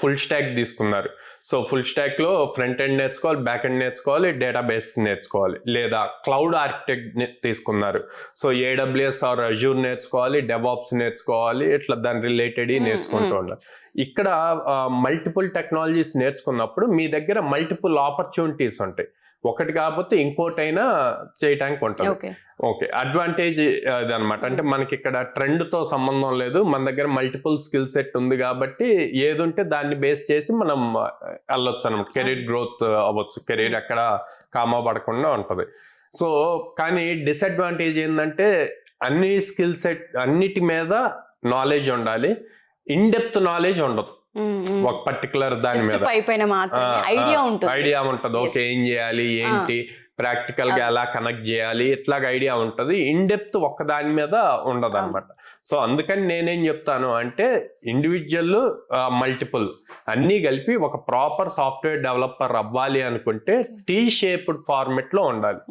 Full stock తీసుకున్నారు. So full stock లో front end నేర్చుకోవాలి, బ్యాక్ ఎండ్ నేర్చుకోవాలి, డేటాబేస్ నేర్చుకోవాలి, లేదా క్లౌడ్ ఆర్కిటెక్ట్ తీసుకున్నారు. సో AWS ఆర్ అజూర్ నేర్చుకోవాలి, డెవాప్స్ నేర్చుకోవాలి, ఇట్లా దాని రిలేటెడ్ నేర్చుకుంటూ ఉండాలి. ఇక్కడ మల్టిపుల్ టెక్నాలజీస్ నేర్చుకున్నప్పుడు మీ దగ్గర మల్టిపుల్ ఆపర్చునిటీస్ ఉంటాయి. ఒకటి కాకపోతే ఇంకోటైనా చేయటానికి ఉంటుంది. ఓకే, అడ్వాంటేజ్ అదనమాట. అంటే మనకి ఇక్కడ ట్రెండ్ తో సంబంధం లేదు, మన దగ్గర మల్టిపుల్ స్కిల్ సెట్ ఉంది కాబట్టి ఏది ఉంటే దాన్ని బేస్ చేసి మనం వెళ్ళొచ్చు అనమాట. కెరీర్ గ్రోత్ అవ్వచ్చు, కెరీర్ ఎక్కడ కామా పడకుండా ఉంటది. సో కానీ డిసడ్వాంటేజ్ ఏంటంటే అన్ని స్కిల్ సెట్ అన్నిటి మీద నాలెడ్జ్ ఉండాలి, ఇన్ డెప్త్ నాలెడ్జ్ ఉండదు. ఒక పర్టికులర్ దాని మీద ఐడియా ఉంటది. ఓకే, ఏం చేయాలి, ఏంటి, ప్రాక్టికల్ గా ఎలా కనెక్ట్ చేయాలి, ఇట్లాగ ఐడియా ఉంటది. ఇన్ డెప్త్ ఒక్క దాని మీద ఉండదు అనమాట. సో అందుకని నేనేం చెప్తాను అంటే ఇండివిజువల్ మల్టిపుల్ అన్ని కలిపి ఒక ప్రాపర్ సాఫ్ట్వేర్ డెవలపర్ అవ్వాలి అనుకుంటే T-షేప్డ్ ఫార్మెట్ లో ఉండాలి.